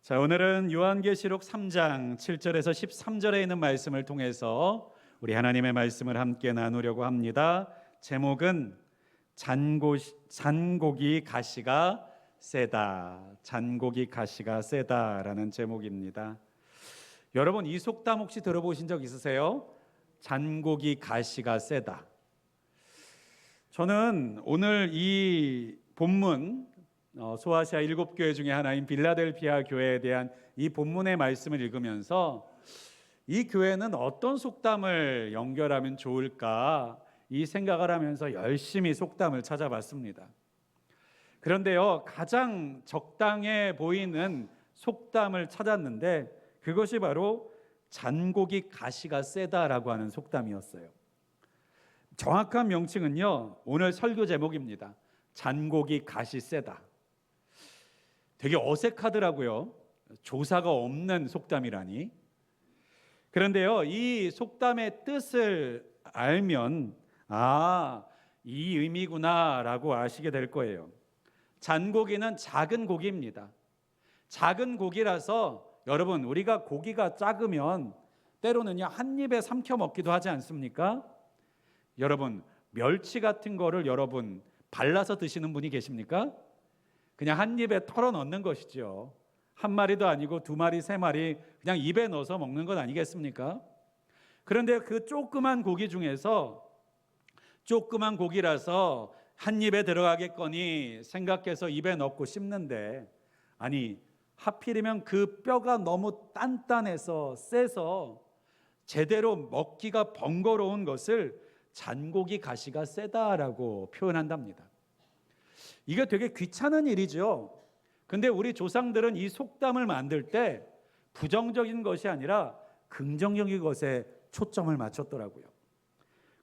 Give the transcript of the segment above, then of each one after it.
자, 오늘은 요한계시록 3장 7절에서 13절에 있는 말씀을 통해서 우리 하나님의 말씀을 함께 나누려고 합니다. 제목은 잔고기 가시가 세다. 잔고기 가시가 세다라는 제목입니다. 여러분, 이 속담 혹시 들어보신 적 있으세요? 잔고기 가시가 세다. 저는 오늘 이 본문 소아시아 7교회 중에 하나인 빌라델피아 교회에 대한 이 본문의 말씀을 읽으면서 이 교회는 어떤 속담을 연결하면 좋을까 이 생각을 하면서 열심히 속담을 찾아봤습니다. 그런데요, 가장 적당해 보이는 속담을 찾았는데 그것이 바로 잔고기 가시가 세다라고 하는 속담이었어요. 정확한 명칭은요, 오늘 설교 제목입니다. 잔고기 가시 세다. 되게 어색하더라고요. 조사가 없는 속담이라니. 그런데요, 이 속담의 뜻을 알면 이 의미구나라고 아시게 될 거예요. 잔고기는 작은 고기입니다. 작은 고기라서 여러분, 우리가 고기가 작으면 때로는요 한 입에 삼켜 먹기도 하지 않습니까? 여러분, 멸치 같은 거를 여러분 발라서 드시는 분이 계십니까? 그냥 한 입에 털어 넣는 것이죠. 한 마리도 아니고 두 마리, 세 마리 그냥 입에 넣어서 먹는 것 아니겠습니까? 그런데 그 조그만 고기 중에서 조그만 고기라서 한 입에 들어가겠거니 생각해서 입에 넣고 씹는데, 아니 하필이면 그 뼈가 너무 단단해서 세서 제대로 먹기가 번거로운 것을 잔고기 가시가 세다라고 표현한답니다. 이게 되게 귀찮은 일이죠. 근데 우리 조상들은 이 속담을 만들 때 부정적인 것이 아니라 긍정적인 것에 초점을 맞췄더라고요.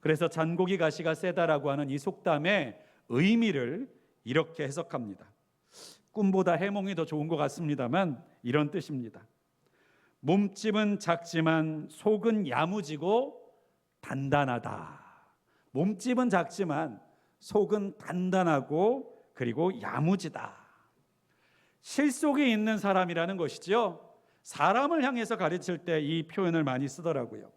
그래서 잔고기 가시가 세다라고 하는 이 속담의 의미를 이렇게 해석합니다. 꿈보다 해몽이 더 좋은 것 같습니다만 이런 뜻입니다. 몸집은 작지만 속은 야무지고 단단하다. 몸집은 작지만 속은 단단하고 그리고 야무지다. 실속이 있는 사람이라는 것이죠. 사람을 향해서 가르칠 때 이 표현을 많이 쓰더라고요.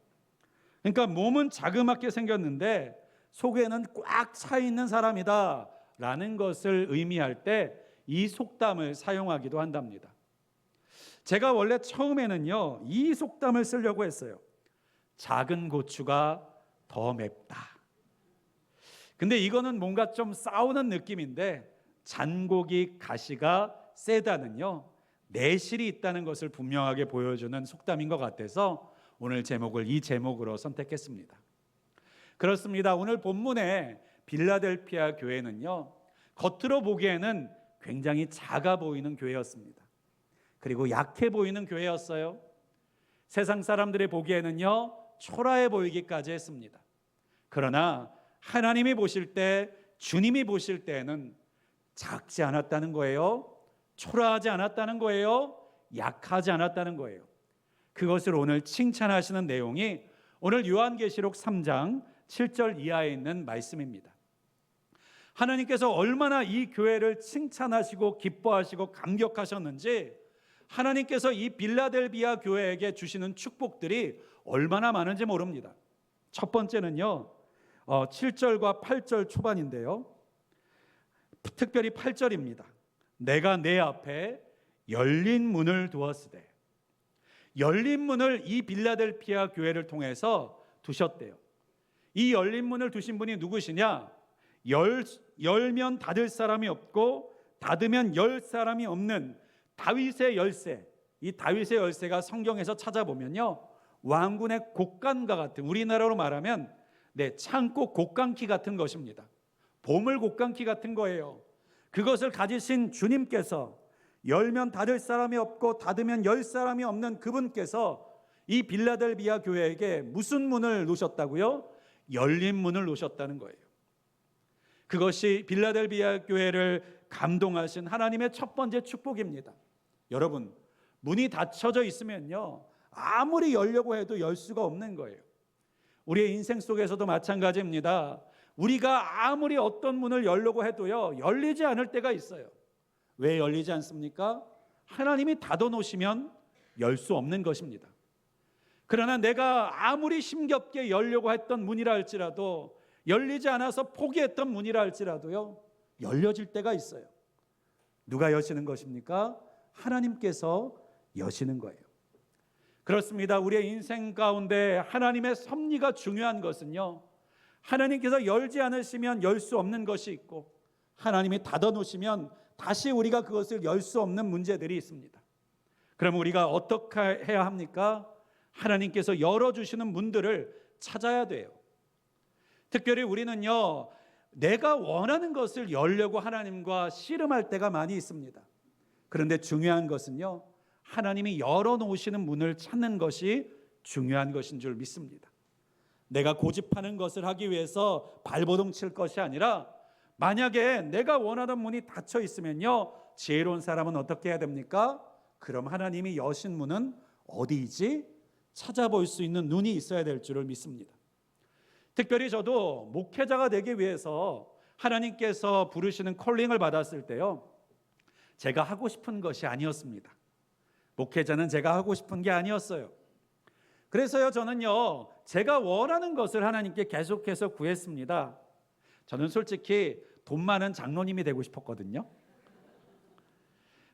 그러니까 몸은 자그맣게 생겼는데 속에는 꽉 차 있는 사람이다 라는 것을 의미할 때 이 속담을 사용하기도 한답니다. 제가 원래 처음에는요 이 속담을 쓰려고 했어요. 작은 고추가 더 맵다. 근데 이거는 뭔가 좀 싸우는 느낌인데, 잔고기 가시가 세다는요 내실이 있다는 것을 분명하게 보여주는 속담인 것 같아서 오늘 제목을 이 제목으로 선택했습니다. 그렇습니다. 오늘 본문의 빌라델피아 교회는요 겉으로 보기에는 굉장히 작아 보이는 교회였습니다. 그리고 약해 보이는 교회였어요. 세상 사람들이 보기에는요 초라해 보이기까지 했습니다. 그러나 하나님이 보실 때, 주님이 보실 때는 작지 않았다는 거예요. 초라하지 않았다는 거예요. 약하지 않았다는 거예요. 그것을 오늘 칭찬하시는 내용이 오늘 요한계시록 3장 7절 이하에 있는 말씀입니다. 하나님께서 얼마나 이 교회를 칭찬하시고 기뻐하시고 감격하셨는지, 하나님께서 이 빌라델비아 교회에게 주시는 축복들이 얼마나 많은지 모릅니다. 첫 번째는요 7절과 8절 초반인데요, 특별히 8절입니다. 내가 내 앞에 열린 문을 두었으되, 열린 문을 이 빌라델피아 교회를 통해서 두셨대요. 이 열린 문을 두신 분이 누구시냐? 열면 닫을 사람이 없고 닫으면 열 사람이 없는 다윗의 열쇠. 이 다윗의 열쇠가 성경에서 찾아보면요 왕군의 곡간과 같은, 우리나라로 말하면 창고 곡간키 같은 것입니다. 보물 곡간키 같은 거예요. 그것을 가지신 주님께서 열면 닫을 사람이 없고 닫으면 열 사람이 없는 그분께서 이 빌라델비아 교회에게 무슨 문을 놓으셨다고요? 열린 문을 놓으셨다는 거예요. 그것이 빌라델비아 교회를 감동하신 하나님의 첫 번째 축복입니다. 여러분, 문이 닫혀져 있으면요 아무리 열려고 해도 열 수가 없는 거예요. 우리의 인생 속에서도 마찬가지입니다. 우리가 아무리 어떤 문을 열려고 해도요 열리지 않을 때가 있어요. 왜 열리지 않습니까? 하나님이 닫아놓으시면 열 수 없는 것입니다. 그러나 내가 아무리 힘겹게 열려고 했던 문이라 할지라도, 열리지 않아서 포기했던 문이라 할지라도요, 열려질 때가 있어요. 누가 여시는 것입니까? 하나님께서 여시는 거예요. 그렇습니다. 우리의 인생 가운데 하나님의 섭리가 중요한 것은요, 하나님께서 열지 않으시면 열 수 없는 것이 있고, 하나님이 닫아놓으시면 다시 우리가 그것을 열 수 없는 문제들이 있습니다. 그럼 우리가 어떻게 해야 합니까? 하나님께서 열어주시는 문들을 찾아야 돼요. 특별히 우리는요, 내가 원하는 것을 열려고 하나님과 씨름할 때가 많이 있습니다. 그런데 중요한 것은요, 하나님이 열어놓으시는 문을 찾는 것이 중요한 것인 줄 믿습니다. 내가 고집하는 것을 하기 위해서 발버둥 칠 것이 아니라, 만약에 내가 원하던 문이 닫혀 있으면요, 지혜로운 사람은 어떻게 해야 됩니까? 그럼 하나님이 여신 문은 어디이지? 찾아볼 수 있는 눈이 있어야 될 줄을 믿습니다. 특별히 저도 목회자가 되기 위해서 하나님께서 부르시는 콜링을 받았을 때요, 제가 하고 싶은 것이 아니었습니다. 목회자는 제가 하고 싶은 게 아니었어요. 그래서요, 저는요, 제가 원하는 것을 하나님께 계속해서 구했습니다. 저는 솔직히 돈 많은 장로님이 되고 싶었거든요.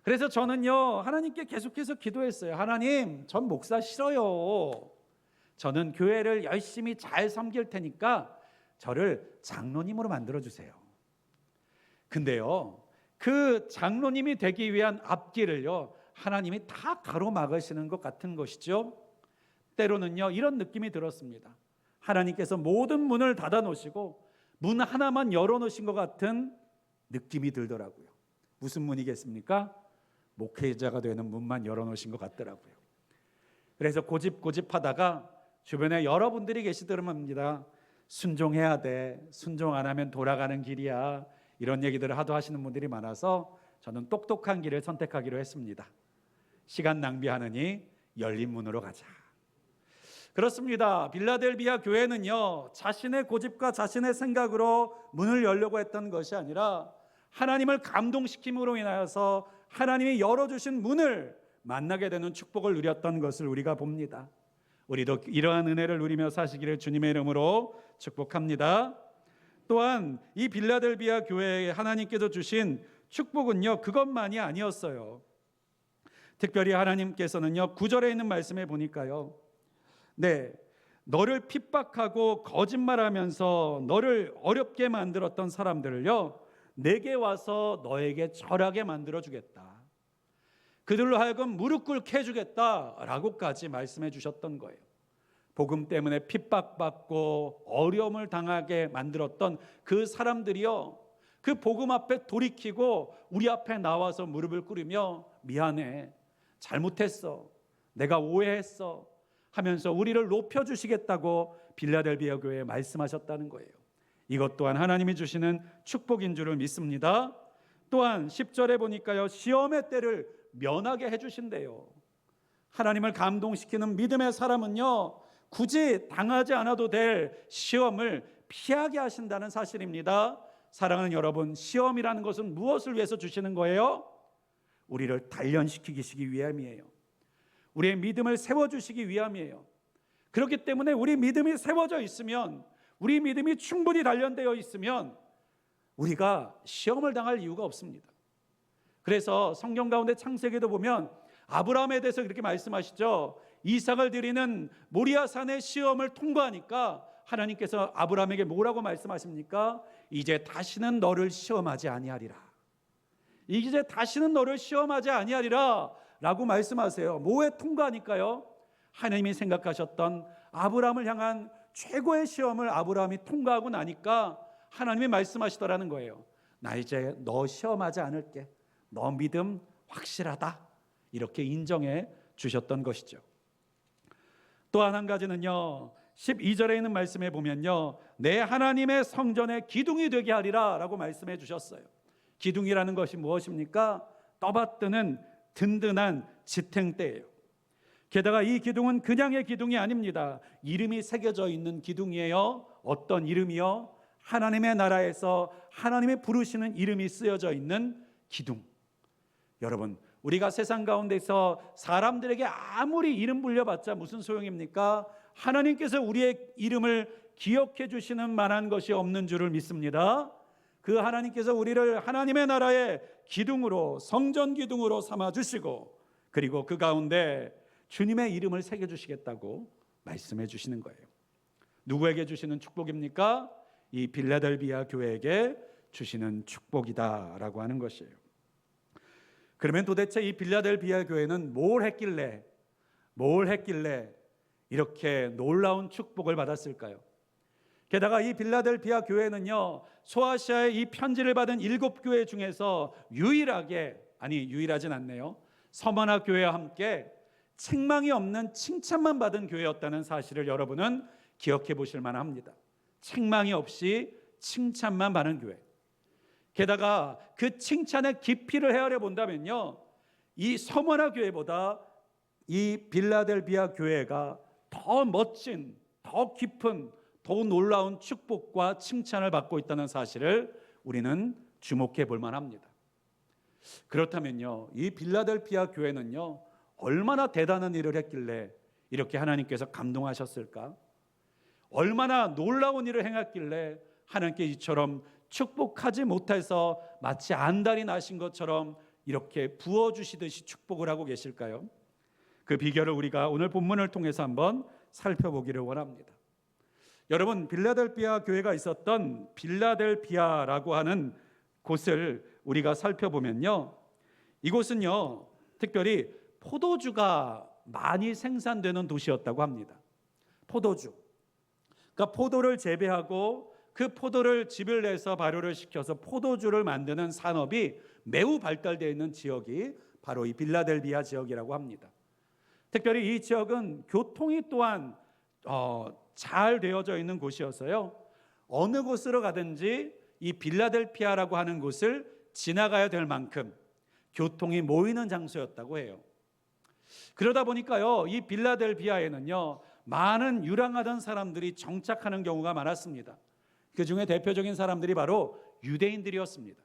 그래서 저는요, 하나님께 계속해서 기도했어요. 하나님, 전 목사 싫어요. 저는 교회를 열심히 잘 섬길 테니까 저를 장로님으로 만들어주세요. 근데요, 그 장로님이 되기 위한 앞길을요, 하나님이 다 가로막으시는 것 같은 것이죠. 때로는요, 이런 느낌이 들었습니다. 하나님께서 모든 문을 닫아놓으시고 문 하나만 열어놓으신 것 같은 느낌이 들더라고요. 무슨 문이겠습니까? 목회자가 되는 문만 열어놓으신 것 같더라고요. 그래서 고집하다가 주변에 여러분들이 계시더랍니다. 순종해야 돼. 순종 안 하면 돌아가는 길이야. 이런 얘기들을 하도 하시는 분들이 많아서 저는 똑똑한 길을 선택하기로 했습니다. 시간 낭비하느니 열린 문으로 가자. 그렇습니다. 빌라델비아 교회는요, 자신의 고집과 자신의 생각으로 문을 열려고 했던 것이 아니라 하나님을 감동시킴으로 인하여서 하나님이 열어주신 문을 만나게 되는 축복을 누렸던 것을 우리가 봅니다. 우리도 이러한 은혜를 누리며 사시기를 주님의 이름으로 축복합니다. 또한 이 빌라델비아 교회에 하나님께서 주신 축복은요, 그것만이 아니었어요. 특별히 하나님께서는요, 9절에 있는 말씀에 보니까요, 너를 핍박하고 거짓말하면서 너를 어렵게 만들었던 사람들을요, 내게 와서 너에게 절하게 만들어 주겠다. 그들로 하여금 무릎 꿇게 해주겠다라고까지 말씀해 주셨던 거예요. 복음 때문에 핍박받고 어려움을 당하게 만들었던 그 사람들이요, 그 복음 앞에 돌이키고 우리 앞에 나와서 무릎을 꿇으며 미안해, 잘못했어, 내가 오해했어 하면서 우리를 높여주시겠다고 빌라델비아 교회에 말씀하셨다는 거예요. 이것 또한 하나님이 주시는 축복인 줄을 믿습니다. 또한 10절에 보니까요, 시험의 때를 면하게 해주신대요. 하나님을 감동시키는 믿음의 사람은요, 굳이 당하지 않아도 될 시험을 피하게 하신다는 사실입니다. 사랑하는 여러분, 시험이라는 것은 무엇을 위해서 주시는 거예요? 우리를 단련시키기 위함이에요. 우리의 믿음을 세워주시기 위함이에요. 그렇기 때문에 우리 믿음이 세워져 있으면, 우리 믿음이 충분히 단련되어 있으면 우리가 시험을 당할 이유가 없습니다. 그래서 성경 가운데 창세기도 보면 아브라함에 대해서 그렇게 말씀하시죠. 이삭을 드리는 모리아산의 시험을 통과하니까 하나님께서 아브라함에게 뭐라고 말씀하십니까? 이제 다시는 너를 시험하지 아니하리라. 이제 다시는 너를 시험하지 아니하리라 라고 말씀하세요. 뭐에 통과하니까요? 하나님이 생각하셨던 아브라함을 향한 최고의 시험을 아브라함이 통과하고 나니까 하나님이 말씀하시더라는 거예요. 나 이제 너 시험하지 않을게. 너 믿음 확실하다. 이렇게 인정해 주셨던 것이죠. 또 한 가지는요, 12절에 있는 말씀에 보면요, 내 하나님의 성전에 기둥이 되게 하리라 라고 말씀해 주셨어요. 기둥이라는 것이 무엇입니까? 떠받드는 든든한 지탱대예요. 게다가 이 기둥은 그냥의 기둥이 아닙니다. 이름이 새겨져 있는 기둥이에요. 어떤 이름이요? 하나님의 나라에서 하나님이 부르시는 이름이 쓰여져 있는 기둥. 여러분, 우리가 세상 가운데서 사람들에게 아무리 이름 불려봤자 무슨 소용입니까? 하나님께서 우리의 이름을 기억해 주시는 만한 것이 없는 줄을 믿습니다. 그 하나님께서 우리를 하나님의 나라의 기둥으로, 성전 기둥으로 삼아 주시고, 그리고 그 가운데 주님의 이름을 새겨 주시겠다고 말씀해 주시는 거예요. 누구에게 주시는 축복입니까? 이 빌라델비아 교회에게 주시는 축복이다라고 하는 것이에요. 그러면 도대체 이 빌라델비아 교회는 뭘 했길래 이렇게 놀라운 축복을 받았을까요? 게다가 이 빌라델비아 교회는요, 소아시아의 이 편지를 받은 7교회 중에서 유일하진 않네요, 서머나 교회와 함께 책망이 없는 칭찬만 받은 교회였다는 사실을 여러분은 기억해 보실 만합니다. 책망이 없이 칭찬만 받은 교회. 게다가 그 칭찬의 깊이를 헤아려 본다면요, 이 서머나 교회보다 이 빌라델비아 교회가 더 멋진, 더 깊은, 더 놀라운 축복과 칭찬을 받고 있다는 사실을 우리는 주목해 볼 만합니다. 그렇다면요, 이 빌라델비아 교회는요, 얼마나 대단한 일을 했길래 이렇게 하나님께서 감동하셨을까? 얼마나 놀라운 일을 행했길래 하나님께 이처럼 축복하지 못해서 마치 안달이 나신 것처럼 이렇게 부어주시듯이 축복을 하고 계실까요? 그 비결을 우리가 오늘 본문을 통해서 한번 살펴보기를 원합니다. 여러분, 빌라델비아 교회가 있었던 빌라델비아라고 하는 곳을 우리가 살펴보면요, 이곳은요, 특별히 포도주가 많이 생산되는 도시였다고 합니다. 포도주. 그러니까 포도를 재배하고 그 포도를 즙을 내서 발효를 시켜서 포도주를 만드는 산업이 매우 발달되어 있는 지역이 바로 이 빌라델비아 지역이라고 합니다. 특별히 이 지역은 교통이 또한 잘 되어져 있는 곳이어서요, 어느 곳으로 가든지 이 빌라델비아라고 하는 곳을 지나가야 될 만큼 교통이 모이는 장소였다고 해요. 그러다 보니까요, 이 빌라델비아에는요, 많은 유랑하던 사람들이 정착하는 경우가 많았습니다. 그 중에 대표적인 사람들이 바로 유대인들이었습니다.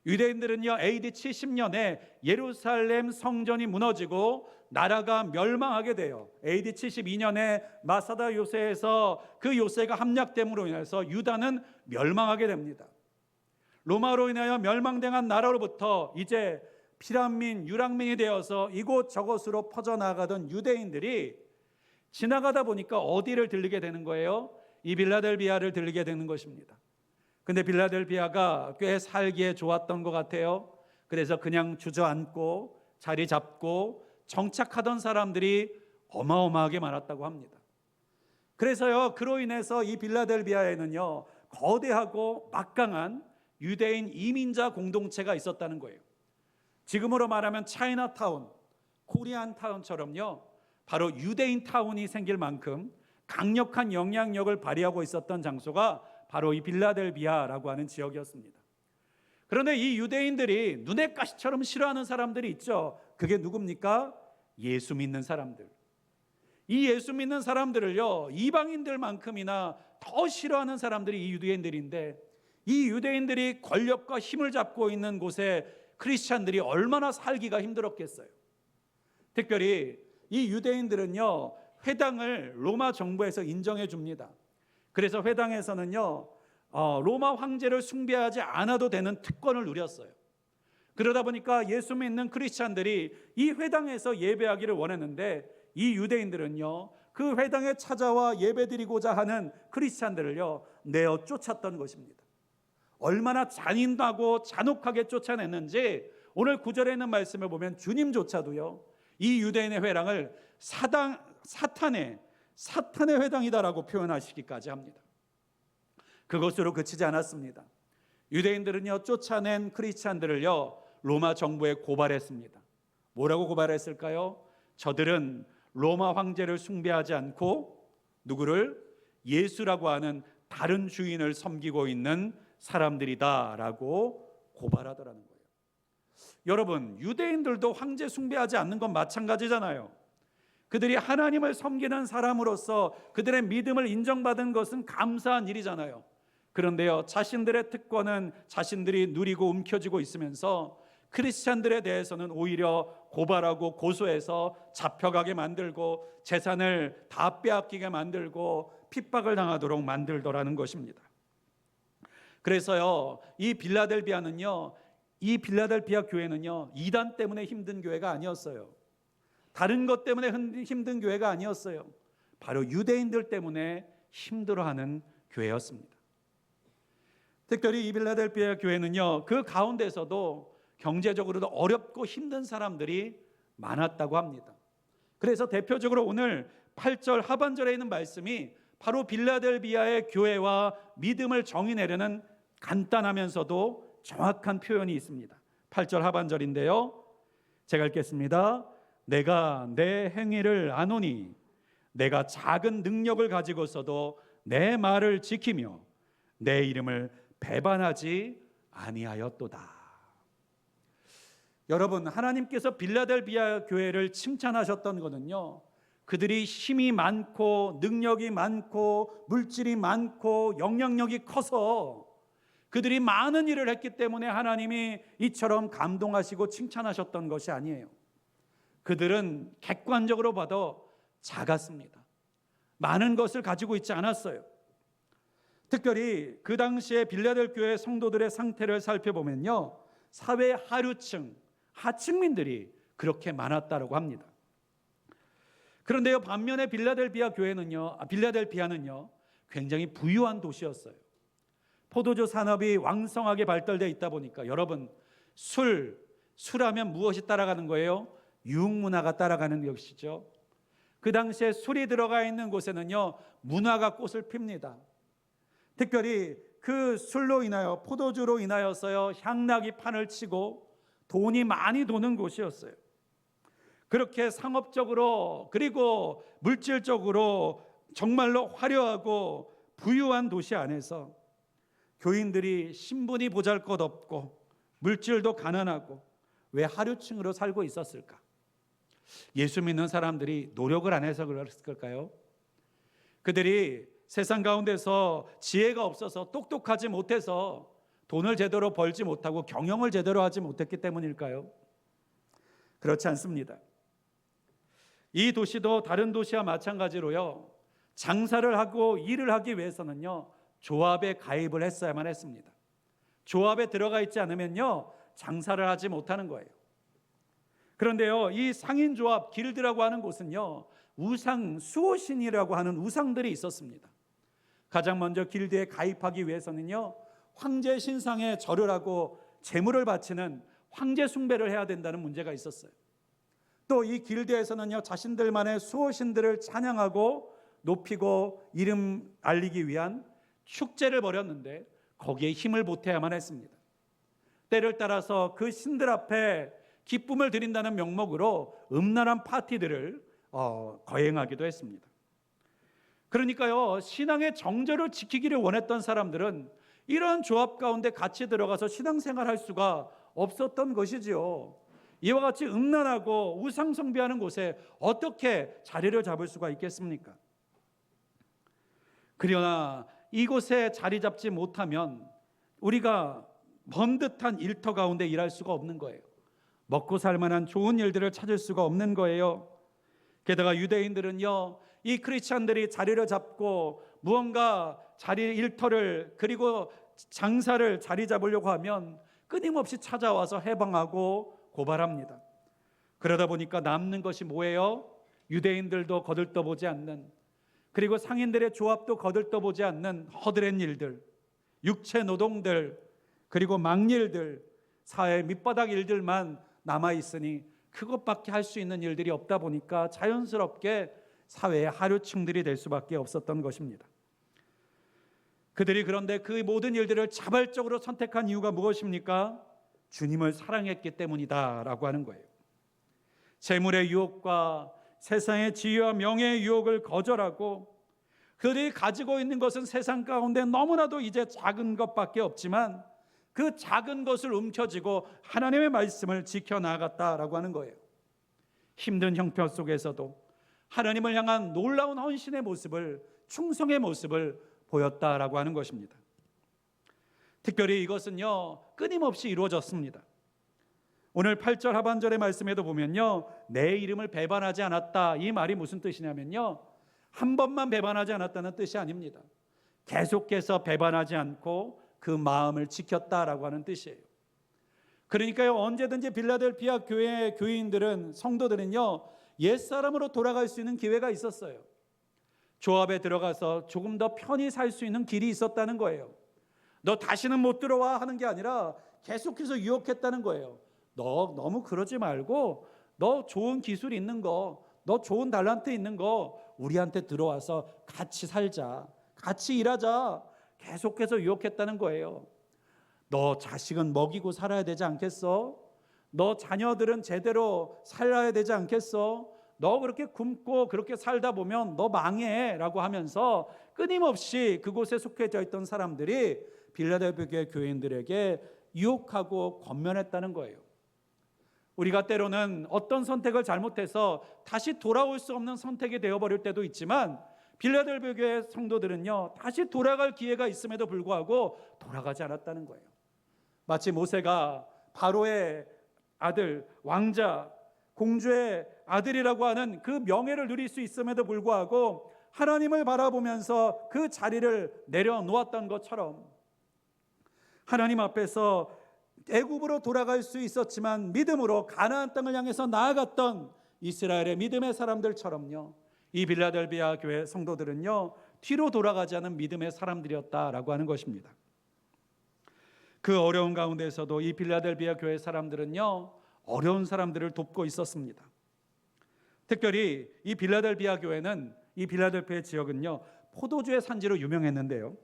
유대인들은요, AD 70년에 예루살렘 성전이 무너지고 나라가 멸망하게 돼요. AD 72년에 마사다 요새에서 그 요새가 함락됨으로 인해서 유다는 멸망하게 됩니다. 로마로 인하여 멸망당한 나라로부터 이제 피란민, 유랑민이 되어서 이곳저곳으로 퍼져나가던 유대인들이 지나가다 보니까 어디를 들리게 되는 거예요? 이 빌라델비아를 들리게 되는 것입니다. 근데 빌라델비아가 꽤 살기에 좋았던 것 같아요. 그래서 그냥 주저앉고 자리 잡고 정착하던 사람들이 어마어마하게 많았다고 합니다. 그래서요, 그로 인해서 이 빌라델비아에는요, 거대하고 막강한 유대인 이민자 공동체가 있었다는 거예요. 지금으로 말하면 차이나타운, 코리안타운처럼요, 바로 유대인 타운이 생길 만큼 강력한 영향력을 발휘하고 있었던 장소가 바로 이 빌라델비아라고 하는 지역이었습니다. 그런데 이 유대인들이 눈의 가시처럼 싫어하는 사람들이 있죠. 그게 누굽니까? 예수 믿는 사람들. 이 예수 믿는 사람들을요, 이방인들만큼이나 더 싫어하는 사람들이 이 유대인들인데, 이 유대인들이 권력과 힘을 잡고 있는 곳에 크리스찬들이 얼마나 살기가 힘들었겠어요. 특별히 이 유대인들은요, 회당을 로마 정부에서 인정해 줍니다. 그래서 회당에서는요, 로마 황제를 숭배하지 않아도 되는 특권을 누렸어요. 그러다 보니까 예수 믿는 크리스찬들이 이 회당에서 예배하기를 원했는데, 이 유대인들은요, 그 회당에 찾아와 예배드리고자 하는 크리스찬들을요, 내어 쫓았던 것입니다. 얼마나 잔인하고 잔혹하게 쫓아냈는지 오늘 9절에 있는 말씀을 보면 주님조차도요, 이 유대인의 회당을 사탄의 회당이다라고 표현하시기까지 합니다. 그것으로 그치지 않았습니다. 유대인들은요, 쫓아낸 크리스찬들을요, 로마 정부에 고발했습니다. 뭐라고 고발했을까요? 저들은 로마 황제를 숭배하지 않고 누구를? 예수라고 하는 다른 주인을 섬기고 있는 사람들이다라고 고발하더라는 거예요. 여러분, 유대인들도 황제 숭배하지 않는 건 마찬가지잖아요. 그들이 하나님을 섬기는 사람으로서 그들의 믿음을 인정받은 것은 감사한 일이잖아요. 그런데요, 자신들의 특권은 자신들이 누리고 움켜쥐고 있으면서 크리스찬들에 대해서는 오히려 고발하고 고소해서 잡혀가게 만들고 재산을 다 빼앗기게 만들고 핍박을 당하도록 만들더라는 것입니다. 그래서요, 이 빌라델비아 교회는요, 이단 때문에 힘든 교회가 아니었어요. 다른 것 때문에 힘든 교회가 아니었어요. 바로 유대인들 때문에 힘들어하는 교회였습니다. 특별히 이 빌라델비아 교회는요, 그 가운데서도 경제적으로도 어렵고 힘든 사람들이 많았다고 합니다. 그래서 대표적으로 오늘 8절 하반절에 있는 말씀이 바로 빌라델비아의 교회와 믿음을 정의 내려는 간단하면서도 정확한 표현이 있습니다. 8절 하반절인데요, 제가 읽겠습니다. 내가 내 행위를 아노니 내가 작은 능력을 가지고서도 내 말을 지키며 내 이름을 배반하지 아니하였도다. 여러분, 하나님께서 빌라델비아 교회를 칭찬하셨던 것은요, 그들이 힘이 많고 능력이 많고 물질이 많고 영향력이 커서 그들이 많은 일을 했기 때문에 하나님이 이처럼 감동하시고 칭찬하셨던 것이 아니에요. 그들은 객관적으로 봐도 작았습니다. 많은 것을 가지고 있지 않았어요. 특별히 그 당시에 빌라델 교회 성도들의 상태를 살펴보면요, 사회 하류층, 하층민들이 그렇게 많았다고 합니다. 그런데요, 반면에 빌라델비아는요 굉장히 부유한 도시였어요. 포도주 산업이 왕성하게 발달되어 있다 보니까, 여러분, 술하면 무엇이 따라가는 거예요? 유흥문화가 따라가는 것이죠. 그 당시에 술이 들어가 있는 곳에는요, 문화가 꽃을 핍니다. 특별히 그 술로 인하여, 포도주로 인하여서요, 향락이 판을 치고 돈이 많이 도는 곳이었어요. 그렇게 상업적으로 그리고 물질적으로 정말로 화려하고 부유한 도시 안에서 교인들이 신분이 보잘것없고 물질도 가난하고 왜 하류층으로 살고 있었을까? 예수 믿는 사람들이 노력을 안 해서 그랬을까요? 그들이 세상 가운데서 지혜가 없어서 똑똑하지 못해서 돈을 제대로 벌지 못하고 경영을 제대로 하지 못했기 때문일까요? 그렇지 않습니다. 이 도시도 다른 도시와 마찬가지로요, 장사를 하고 일을 하기 위해서는요, 조합에 가입을 했어야만 했습니다. 조합에 들어가 있지 않으면요, 장사를 하지 못하는 거예요. 그런데요, 이 상인조합 길드라고 하는 곳은요, 우상 수호신이라고 하는 우상들이 있었습니다. 가장 먼저 길드에 가입하기 위해서는요, 황제 신상에 절을 하고 제물을 바치는 황제 숭배를 해야 된다는 문제가 있었어요. 또 이 길드에서는요, 자신들만의 수호신들을 찬양하고 높이고 이름 알리기 위한 축제를 벌였는데 거기에 힘을 보태야만 했습니다. 때를 따라서 그 신들 앞에 기쁨을 드린다는 명목으로 음란한 파티들을 거행하기도 했습니다. 그러니까요, 신앙의 정절을 지키기를 원했던 사람들은 이런 조합 가운데 같이 들어가서 신앙생활할 수가 없었던 것이지요. 이와 같이 음란하고 우상 숭배하는 곳에 어떻게 자리를 잡을 수가 있겠습니까? 그러나 이곳에 자리 잡지 못하면 우리가 번듯한 일터 가운데 일할 수가 없는 거예요. 먹고 살 만한 좋은 일들을 찾을 수가 없는 거예요. 게다가 유대인들은요, 이 크리스찬들이 자리를 잡고 무언가 일터를 그리고 장사를 자리 잡으려고 하면 끊임없이 찾아와서 해방하고 고발합니다. 그러다 보니까 남는 것이 뭐예요? 유대인들도 거들떠보지 않는, 그리고 상인들의 조합도 거들떠보지 않는 허드렛 일들, 육체 노동들, 그리고 막일들, 사회 밑바닥 일들만 남아있으니 그것밖에 할 수 있는 일들이 없다 보니까 자연스럽게 사회의 하류층들이 될 수밖에 없었던 것입니다. 그들이 그런데 그 모든 일들을 자발적으로 선택한 이유가 무엇입니까? 주님을 사랑했기 때문이다 라고 하는 거예요. 재물의 유혹과 세상의 지위와 명예의 유혹을 거절하고, 그들이 가지고 있는 것은 세상 가운데 너무나도 이제 작은 것밖에 없지만 그 작은 것을 움켜쥐고 하나님의 말씀을 지켜나갔다라고 하는 거예요. 힘든 형편 속에서도 하나님을 향한 놀라운 헌신의 모습을, 충성의 모습을 보였다라고 하는 것입니다. 특별히 이것은요, 끊임없이 이루어졌습니다. 오늘 8절 하반절의 말씀에도 보면요, 내 이름을 배반하지 않았다, 이 말이 무슨 뜻이냐면요, 한 번만 배반하지 않았다는 뜻이 아닙니다. 계속해서 배반하지 않고 그 마음을 지켰다라고 하는 뜻이에요. 그러니까요, 언제든지 빌라델피아 교회 교인들은, 성도들은요, 옛사람으로 돌아갈 수 있는 기회가 있었어요. 조합에 들어가서 조금 더 편히 살 수 있는 길이 있었다는 거예요. 너 다시는 못 들어와 하는 게 아니라 계속해서 유혹했다는 거예요. 너 너무 그러지 말고 너 좋은 기술 있는 거, 너 좋은 달란트 있는 거 우리한테 들어와서 같이 살자, 같이 일하자, 계속해서 유혹했다는 거예요. 너 자식은 먹이고 살아야 되지 않겠어? 너 자녀들은 제대로 살아야 되지 않겠어? 너 그렇게 굶고 그렇게 살다 보면 너 망해 라고 하면서 끊임없이 그곳에 속해져 있던 사람들이 빌라델피아 교인들에게 유혹하고 권면했다는 거예요. 우리가 때로는 어떤 선택을 잘못해서 다시 돌아올 수 없는 선택이 되어버릴 때도 있지만, 빌라델피아 교회 성도들은요, 다시 돌아갈 기회가 있음에도 불구하고 돌아가지 않았다는 거예요. 마치 모세가 바로의 아들, 왕자, 공주의 아들이라고 하는 그 명예를 누릴 수 있음에도 불구하고 하나님을 바라보면서 그 자리를 내려놓았던 것처럼, 하나님 앞에서 애굽으로 돌아갈 수 있었지만 믿음으로 가나안 땅을 향해서 나아갔던 이스라엘의 믿음의 사람들처럼요, 이 빌라델피아 교회 성도들은요, 뒤로 돌아가지 않은 믿음의 사람들이었다라고 하는 것입니다. 그 어려운 가운데서도 이 빌라델피아 교회 사람들은요, 어려운 사람들을 돕고 있었습니다. 특별히 이 빌라델피아 교회는, 이 빌라델피아 지역은요, 포도주의 산지로 유명했는데요,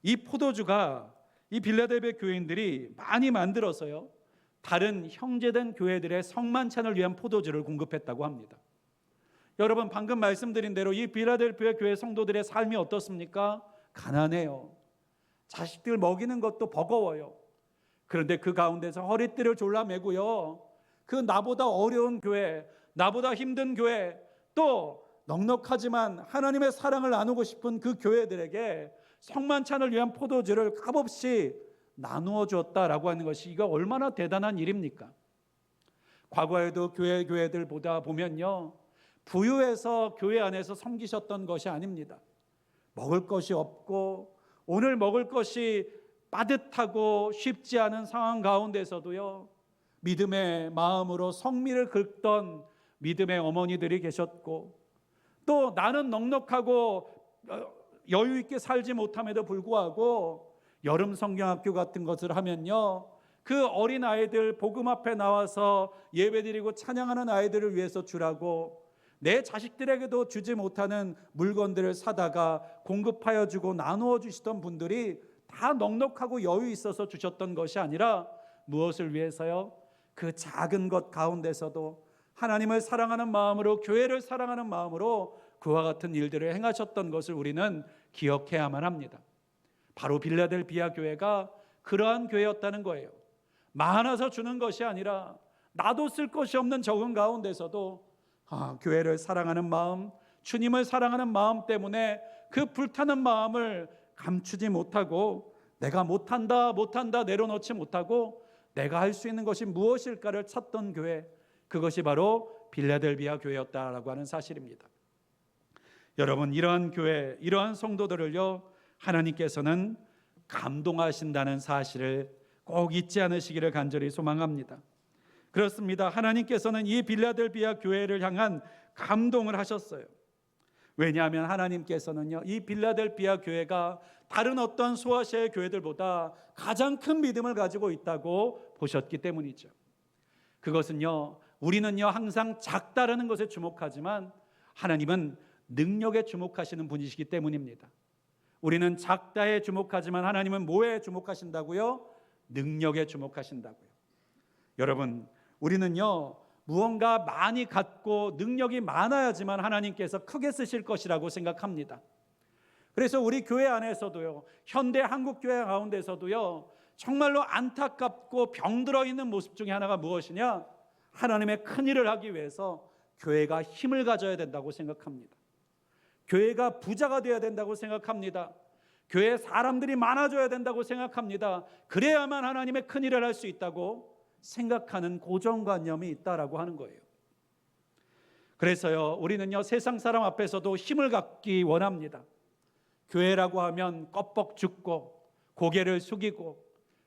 이 포도주가 이 빌라델피아 교인들이 많이 만들어서요, 다른 형제된 교회들의 성만찬을 위한 포도주를 공급했다고 합니다. 여러분, 방금 말씀드린 대로 이 빌라델피아 교회 성도들의 삶이 어떻습니까? 가난해요. 자식들 먹이는 것도 버거워요. 그런데 그 가운데서 허리띠를 졸라매고요, 그 나보다 어려운 교회, 나보다 힘든 교회, 또 넉넉하지만 하나님의 사랑을 나누고 싶은 그 교회들에게 성만찬을 위한 포도주를 값없이 나누어 주었다라고 하는 것이, 이거 얼마나 대단한 일입니까? 과거에도 교회들보다 보면요, 부유해서 교회 안에서 섬기셨던 것이 아닙니다. 먹을 것이 없고 오늘 먹을 것이 빠듯하고 쉽지 않은 상황 가운데서도요, 믿음의 마음으로 성미를 긁던 믿음의 어머니들이 계셨고, 또 나는 넉넉하고 여유 있게 살지 못함에도 불구하고 여름 성경학교 같은 것을 하면요, 그 어린 아이들 복음 앞에 나와서 예배드리고 찬양하는 아이들을 위해서 주라고 내 자식들에게도 주지 못하는 물건들을 사다가 공급하여 주고 나누어 주시던 분들이 다 넉넉하고 여유 있어서 주셨던 것이 아니라 무엇을 위해서요? 그 작은 것 가운데서도 하나님을 사랑하는 마음으로, 교회를 사랑하는 마음으로 그와 같은 일들을 행하셨던 것을 우리는 기억해야만 합니다. 바로 빌라델피아 교회가 그러한 교회였다는 거예요. 많아서 주는 것이 아니라 나도 쓸 것이 없는 적은 가운데서도 교회를 사랑하는 마음, 주님을 사랑하는 마음 때문에 그 불타는 마음을 감추지 못하고, 내가 못한다 내려놓지 못하고 내가 할 수 있는 것이 무엇일까를 찾던 교회, 그것이 바로 빌라델피아 교회였다라고 하는 사실입니다. 여러분, 이러한 교회, 이러한 성도들을요, 하나님께서는 감동하신다는 사실을 꼭 잊지 않으시기를 간절히 소망합니다. 그렇습니다. 하나님께서는 이 빌라델피아 교회를 향한 감동을 하셨어요. 왜냐하면 하나님께서는요, 이 빌라델피아 교회가 다른 어떤 소아시아의 교회들보다 가장 큰 믿음을 가지고 있다고 보셨기 때문이죠. 그것은요, 우리는요 항상 작다라는 것에 주목하지만 하나님은 능력에 주목하시는 분이시기 때문입니다. 우리는 작다에 주목하지만 하나님은 뭐에 주목하신다고요? 능력에 주목하신다고요. 여러분, 우리는요 무언가 많이 갖고 능력이 많아야지만 하나님께서 크게 쓰실 것이라고 생각합니다. 그래서 우리 교회 안에서도요, 현대 한국 교회 가운데서도요, 정말로 안타깝고 병들어 있는 모습 중에 하나가 무엇이냐? 하나님의 큰 일을 하기 위해서 교회가 힘을 가져야 된다고 생각합니다. 교회가 부자가 되어야 된다고 생각합니다. 교회에 사람들이 많아져야 된다고 생각합니다. 그래야만 하나님의 큰 일을 할 수 있다고 생각하는 고정관념이 있다라고 하는 거예요. 그래서요, 우리는요, 세상 사람 앞에서도 힘을 갖기 원합니다. 교회라고 하면 껍벅 죽고 고개를 숙이고,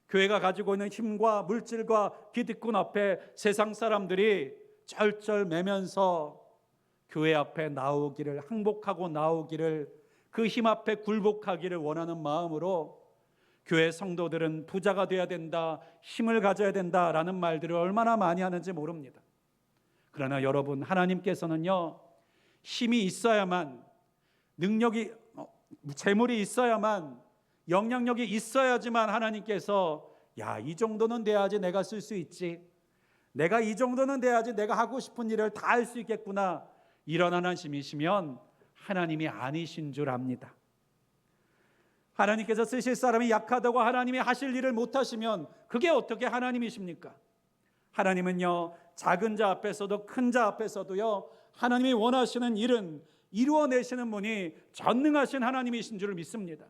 교회가 가지고 있는 힘과 물질과 기득권 앞에 세상 사람들이 절절매면서 교회 앞에 나오기를, 항복하고 나오기를, 그 힘 앞에 굴복하기를 원하는 마음으로 교회 성도들은 부자가 돼야 된다, 힘을 가져야 된다라는 말들을 얼마나 많이 하는지 모릅니다. 그러나 여러분, 하나님께서는요, 힘이 있어야만, 능력이, 재물이 있어야만, 영향력이 있어야지만 하나님께서 이 정도는 돼야지 내가 쓸 수 있지, 내가 이 정도는 돼야지 내가 하고 싶은 일을 다 할 수 있겠구나, 이런 하나님이시면 하나님이 아니신 줄 압니다. 하나님께서 쓰실 사람이 약하다고 하나님이 하실 일을 못하시면 그게 어떻게 하나님이십니까? 하나님은요, 작은 자 앞에서도 큰 자 앞에서도요, 하나님이 원하시는 일은 이루어내시는 분이 전능하신 하나님이신 줄 믿습니다.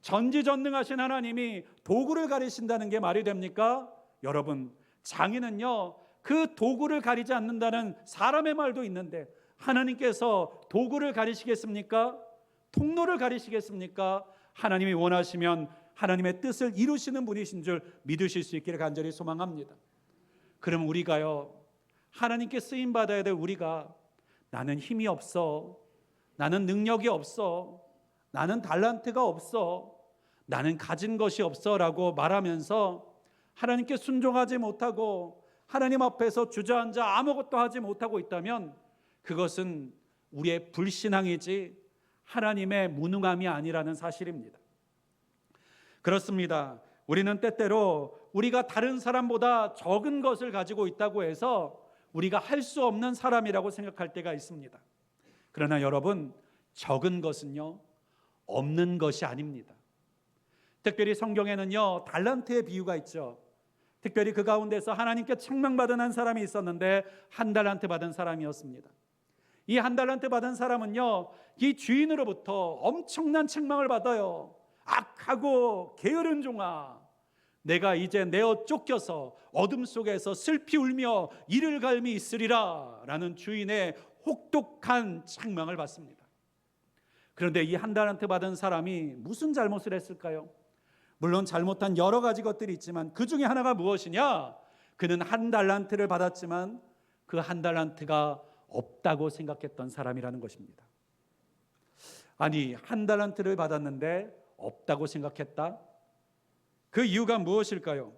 전지전능하신 하나님이 도구를 가리신다는 게 말이 됩니까? 여러분, 장인은요, 그 도구를 가리지 않는다는 사람의 말도 있는데 하나님께서 도구를 가리시겠습니까? 통로를 가리시겠습니까? 하나님이 원하시면 하나님의 뜻을 이루시는 분이신 줄 믿으실 수 있기를 간절히 소망합니다. 그럼 우리가요, 하나님께 쓰임받아야 될 우리가, 나는 힘이 없어, 나는 능력이 없어, 나는 달란트가 없어, 나는 가진 것이 없어 라고 말하면서 하나님께 순종하지 못하고 하나님 앞에서 주저앉아 아무것도 하지 못하고 있다면 그것은 우리의 불신앙이지 하나님의 무능함이 아니라는 사실입니다. 그렇습니다. 우리는 때때로 우리가 다른 사람보다 적은 것을 가지고 있다고 해서 우리가 할 수 없는 사람이라고 생각할 때가 있습니다. 그러나 여러분, 적은 것은요, 없는 것이 아닙니다. 특별히 성경에는요, 달란트의 비유가 있죠. 특별히 그 가운데서 하나님께 책망받은 한 사람이 있었는데 한 달란트 받은 사람이었습니다. 이 한 달란트 받은 사람은요, 이 주인으로부터 엄청난 책망을 받아요. 악하고 게으른 종아, 내가 이제 내어 쫓겨서 어둠 속에서 슬피 울며 이를 갈미 있으리라 라는 주인의 혹독한 책망을 받습니다. 그런데 이 한 달란트 받은 사람이 무슨 잘못을 했을까요? 물론 잘못한 여러 가지 것들이 있지만 그 중에 하나가 무엇이냐? 그는 한 달란트를 받았지만 그 한 달란트가 없다고 생각했던 사람이라는 것입니다. 아니, 한 달란트를 받았는데 없다고 생각했다? 그 이유가 무엇일까요?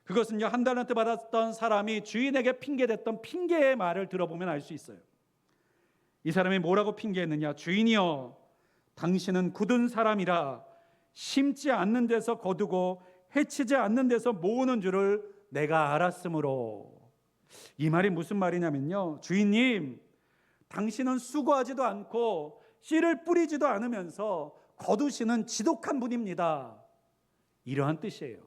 그것은요, 한 달란트 받았던 사람이 주인에게 핑계댔던 핑계의 말을 들어보면 알 수 있어요. 이 사람이 뭐라고 핑계했느냐? 주인이여, 당신은 굳은 사람이라 심지 않는 데서 거두고 해치지 않는 데서 모으는 줄을 내가 알았으므로. 이 말이 무슨 말이냐면요, 주인님, 당신은 수고하지도 않고 씨를 뿌리지도 않으면서 거두시는 지독한 분입니다, 이러한 뜻이에요.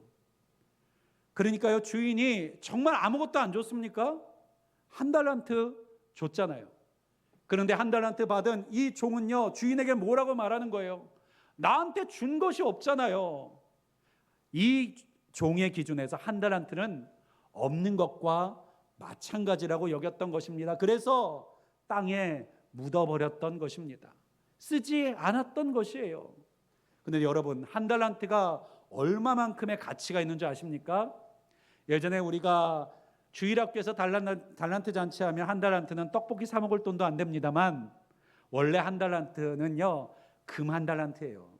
그러니까요, 주인이 정말 아무것도 안 줬습니까? 한 달란트 줬잖아요. 그런데 한 달란트 받은 이 종은요, 주인에게 뭐라고 말하는 거예요? 나한테 준 것이 없잖아요. 이 종의 기준에서 한 달란트는 없는 것과 마찬가지라고 여겼던 것입니다. 그래서 땅에 묻어버렸던 것입니다. 쓰지 않았던 것이에요. 그런데 여러분, 한 달란트가 얼마만큼의 가치가 있는 줄 아십니까? 예전에 우리가 주일학교에서 달란트 잔치하면 한 달란트는 떡볶이 사 먹을 돈도 안 됩니다만, 원래 한 달란트는요, 금 한 달란트예요.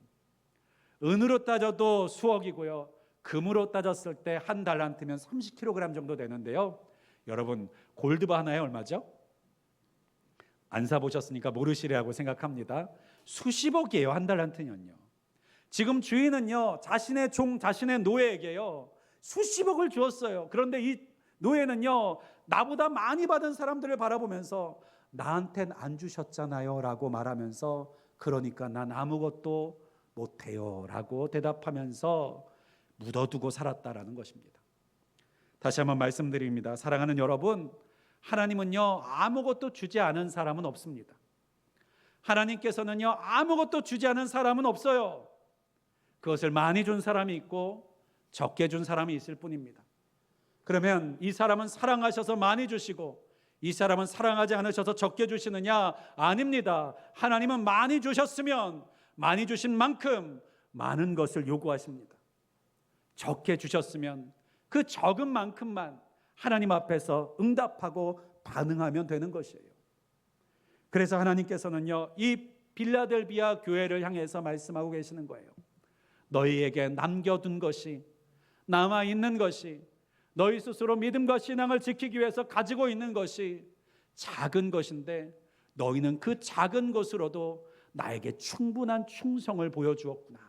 은으로 따져도 수억이고요, 금으로 따졌을 때 한 달란트면 30kg 정도 되는데요. 여러분, 골드바 하나에 얼마죠? 안 사보셨으니까 모르시리라고 생각합니다. 수십억이에요, 한 달란트는요. 지금 주인은요, 자신의 종, 자신의 노예에게요, 수십억을 주었어요. 그런데 이 노예는요, 나보다 많이 받은 사람들을 바라보면서 나한텐 안 주셨잖아요 라고 말하면서, 그러니까 난 아무것도 못해요 라고 대답하면서 묻어두고 살았다라는 것입니다. 다시 한번 말씀드립니다. 사랑하는 여러분, 하나님은요, 아무것도 주지 않은 사람은 없습니다. 하나님께서는요, 아무것도 주지 않은 사람은 없어요. 그것을 많이 준 사람이 있고 적게 준 사람이 있을 뿐입니다. 그러면 이 사람은 사랑하셔서 많이 주시고 이 사람은 사랑하지 않으셔서 적게 주시느냐? 아닙니다. 하나님은 많이 주셨으면 많이 주신 만큼 많은 것을 요구하십니다. 적게 주셨으면 그 적은 만큼만 하나님 앞에서 응답하고 반응하면 되는 것이에요. 그래서 하나님께서는요, 이 빌라델비아 교회를 향해서 말씀하고 계시는 거예요. 너희에게 남겨둔 것이, 남아있는 것이, 너희 스스로 믿음과 신앙을 지키기 위해서 가지고 있는 것이 작은 것인데 너희는 그 작은 것으로도 나에게 충분한 충성을 보여주었구나.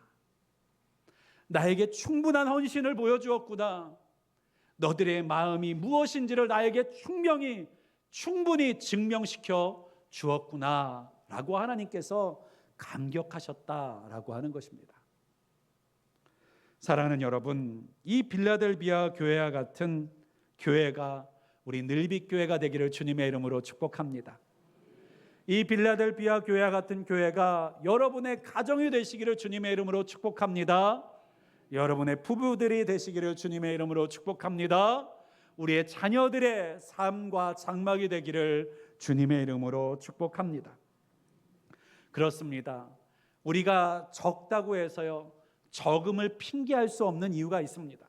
나에게 충분한 헌신을 보여주었구나. 너들의 마음이 무엇인지를 나에게 충분히 증명시켜 주었구나 라고 하나님께서 감격하셨다라고 하는 것입니다. 사랑하는 여러분, 이 빌라델비아 교회와 같은 교회가 우리 늘빛교회가 되기를 주님의 이름으로 축복합니다. 이 빌라델비아 교회와 같은 교회가 여러분의 가정이 되시기를 주님의 이름으로 축복합니다. 여러분의 부부들이 되시기를 주님의 이름으로 축복합니다. 우리의 자녀들의 삶과 장막이 되기를 주님의 이름으로 축복합니다. 그렇습니다. 우리가 적다고 해서요, 적음을 핑계할 수 없는 이유가 있습니다.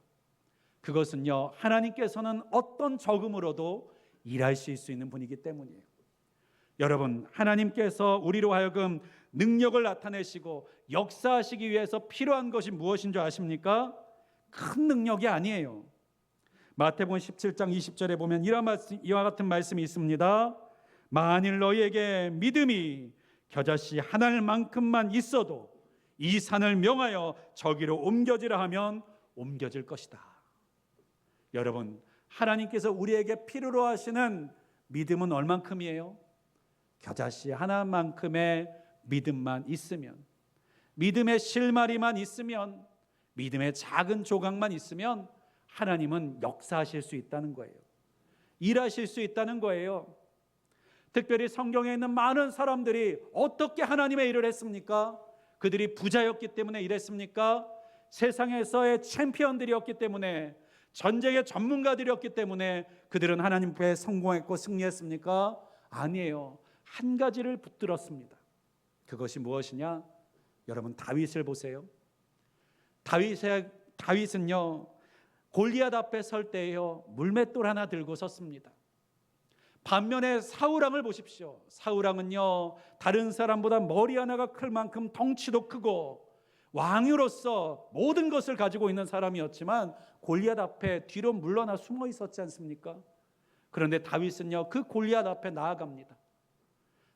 그것은요, 하나님께서는 어떤 적음으로도 일하실 수 있는 분이기 때문이에요. 여러분, 하나님께서 우리로 하여금 능력을 나타내시고 역사하시기 위해서 필요한 것이 무엇인 줄 아십니까? 큰 능력이 아니에요. 마태복음 17장 20절에 보면 이와 같은 말씀이 있습니다. 만일 너희에게 믿음이 겨자씨 하나만큼만 있어도 이 산을 명하여 저기로 옮겨지라 하면 옮겨질 것이다. 여러분, 하나님께서 우리에게 필요로 하시는 믿음은 얼만큼이에요? 겨자씨 하나만큼의 믿음만 있으면, 믿음의 실마리만 있으면, 믿음의 작은 조각만 있으면 하나님은 역사하실 수 있다는 거예요. 일하실 수 있다는 거예요. 특별히 성경에 있는 많은 사람들이 어떻게 하나님의 일을 했습니까? 그들이 부자였기 때문에 일했습니까? 세상에서의 챔피언들이었기 때문에, 전쟁의 전문가들이었기 때문에 그들은 하나님 앞에 성공했고 승리했습니까? 아니에요. 한 가지를 붙들었습니다. 그것이 무엇이냐? 여러분, 다윗을 보세요. 다윗은요, 골리앗 앞에 설 때에요, 물맷돌 하나 들고 섰습니다. 반면에 사울왕을 보십시오. 사울왕은요, 다른 사람보다 머리 하나가 클 만큼 덩치도 크고 왕으로서 모든 것을 가지고 있는 사람이었지만 골리앗 앞에 뒤로 물러나 숨어 있었지 않습니까? 그런데 다윗은요, 그 골리앗 앞에 나아갑니다.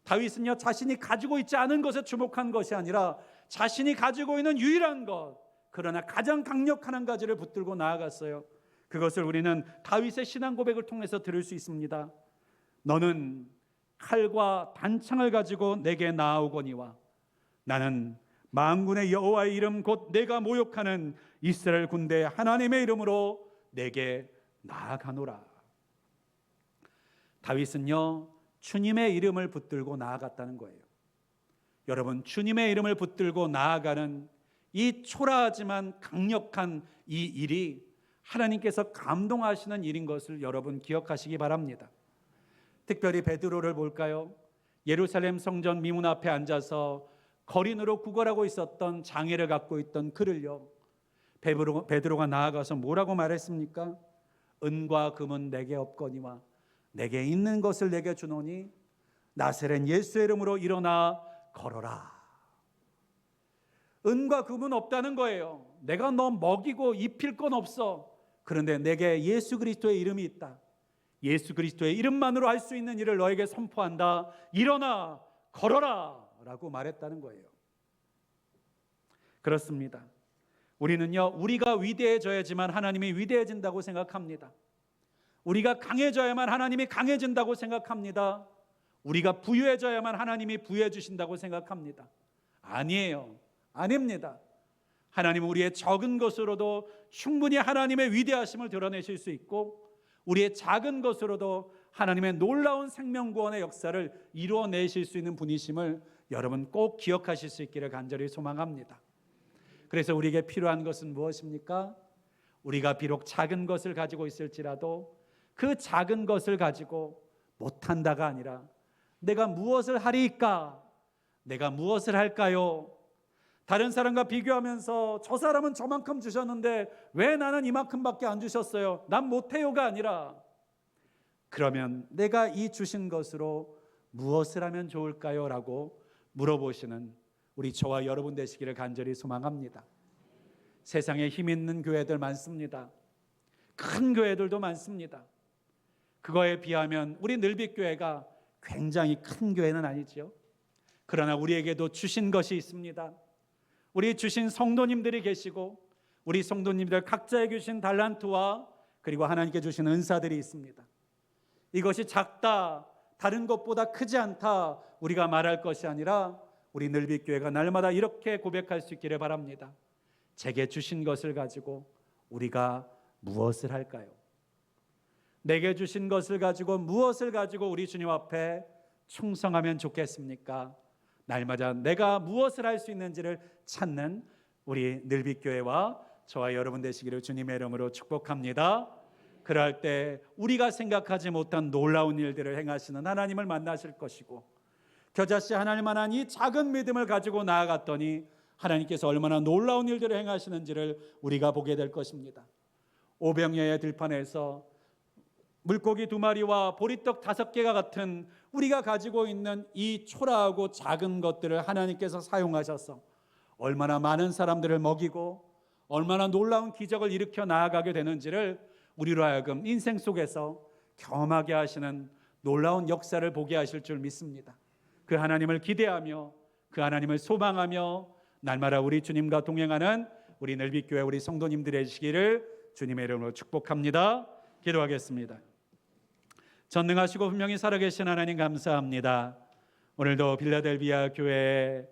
다윗은요, 자신이 가지고 있지 않은 것에 주목한 것이 아니라 자신이 가지고 있는 유일한 것, 그러나 가장 강력한 한 가지를 붙들고 나아갔어요. 그것을 우리는 다윗의 신앙 고백을 통해서 들을 수 있습니다. 너는 칼과 단창을 가지고 내게 나아오거니와 나는 만군의 여호와의 이름 곧 내가 모욕하는 이스라엘 군대 하나님의 이름으로 내게 나아가노라. 다윗은요, 주님의 이름을 붙들고 나아갔다는 거예요. 여러분, 주님의 이름을 붙들고 나아가는 이 초라하지만 강력한 이 일이 하나님께서 감동하시는 일인 것을 여러분 기억하시기 바랍니다. 특별히 베드로를 볼까요? 예루살렘 성전 미문 앞에 앉아서 거린으로 구걸하고 있었던 장애를 갖고 있던 그를요, 베드로가 나아가서 뭐라고 말했습니까? 은과 금은 내게 없거니와 내게 있는 것을 내게 주노니 나사렛 예수의 이름으로 일어나 걸어라. 은과 금은 없다는 거예요. 내가 너 먹이고 입힐 건 없어. 그런데 내게 예수 그리스도의 이름이 있다. 예수 그리스도의 이름만으로 할 수 있는 일을 너에게 선포한다. 일어나 걸어라 라고 말했다는 거예요. 그렇습니다. 우리는요, 우리가 위대해져야지만 하나님이 위대해진다고 생각합니다. 우리가 강해져야만 하나님이 강해진다고 생각합니다. 우리가 부유해져야만 하나님이 부유해 주신다고 생각합니다. 아니에요. 아닙니다. 하나님은 우리의 적은 것으로도 충분히 하나님의 위대하심을 드러내실 수 있고, 우리의 작은 것으로도 하나님의 놀라운 생명구원의 역사를 이루어내실 수 있는 분이심을 여러분 꼭 기억하실 수 있기를 간절히 소망합니다. 그래서 우리에게 필요한 것은 무엇입니까? 우리가 비록 작은 것을 가지고 있을지라도 그 작은 것을 가지고 못한다가 아니라 내가 무엇을 하리까? 내가 무엇을 할까요? 다른 사람과 비교하면서 저 사람은 저만큼 주셨는데 왜 나는 이만큼밖에 안 주셨어요? 난 못해요가 아니라 그러면 내가 이 주신 것으로 무엇을 하면 좋을까요? 라고 물어보시는 우리 저와 여러분 되시기를 간절히 소망합니다. 세상에 힘 있는 교회들 많습니다. 큰 교회들도 많습니다. 그거에 비하면 우리 늘빛교회가 굉장히 큰 교회는 아니죠. 그러나 우리에게도 주신 것이 있습니다. 우리 주신 성도님들이 계시고 우리 성도님들 각자에게 주신 달란트와 그리고 하나님께 주신 은사들이 있습니다. 이것이 작다, 다른 것보다 크지 않다 우리가 말할 것이 아니라 우리 늘빛교회가 날마다 이렇게 고백할 수 있기를 바랍니다. 제게 주신 것을 가지고 우리가 무엇을 할까요? 내게 주신 것을 가지고 무엇을 가지고 우리 주님 앞에 충성하면 좋겠습니까? 날마다 내가 무엇을 할 수 있는지를 찾는 우리 늘빛교회와 저와 여러분 되시기를 주님의 이름으로 축복합니다. 그럴 때 우리가 생각하지 못한 놀라운 일들을 행하시는 하나님을 만나실 것이고 겨자씨 하나님만한 이 작은 믿음을 가지고 나아갔더니 하나님께서 얼마나 놀라운 일들을 행하시는지를 우리가 보게 될 것입니다. 오병이어의 들판에서 물고기 2마리와 보리떡 5개가 같은 우리가 가지고 있는 이 초라하고 작은 것들을 하나님께서 사용하셔서 얼마나 많은 사람들을 먹이고 얼마나 놀라운 기적을 일으켜 나아가게 되는지를 우리로 하여금 인생 속에서 경험하게 하시는 놀라운 역사를 보게 하실 줄 믿습니다. 그 하나님을 기대하며 그 하나님을 소망하며 날마다 우리 주님과 동행하는 우리 늘빛교회 우리 성도님들의 시기를 주님의 이름으로 축복합니다. 기도하겠습니다. 전능하시고 분명히 살아계신 하나님 감사합니다. 오늘도 빌라델비아 교회에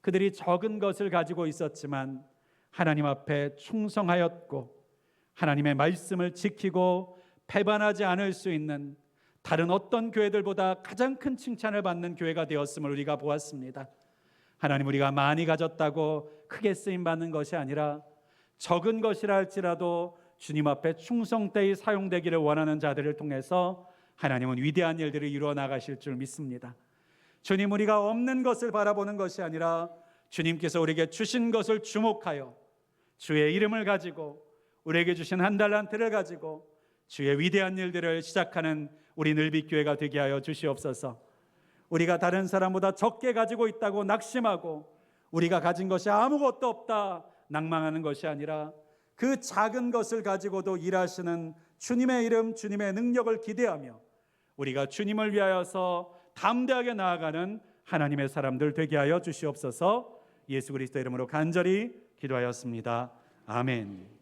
그들이 적은 것을 가지고 있었지만 하나님 앞에 충성하였고 하나님의 말씀을 지키고 배반하지 않을 수 있는 다른 어떤 교회들보다 가장 큰 칭찬을 받는 교회가 되었음을 우리가 보았습니다. 하나님, 우리가 많이 가졌다고 크게 쓰임받는 것이 아니라 적은 것이라 할지라도 주님 앞에 충성되이 사용되기를 원하는 자들을 통해서 하나님은 위대한 일들을 이루어 나가실 줄 믿습니다. 주님, 우리가 없는 것을 바라보는 것이 아니라 주님께서 우리에게 주신 것을 주목하여 주의 이름을 가지고 우리에게 주신 한 달란트를 가지고 주의 위대한 일들을 시작하는 우리 늘빛교회가 되게 하여 주시옵소서. 우리가 다른 사람보다 적게 가지고 있다고 낙심하고 우리가 가진 것이 아무것도 없다 낭망하는 것이 아니라 그 작은 것을 가지고도 일하시는 주님의 이름, 주님의 능력을 기대하며 우리가 주님을 위하여서 담대하게 나아가는 하나님의 사람들 되게 하여 주시옵소서. 예수 그리스도 이름으로 간절히 기도하였습니다. 아멘.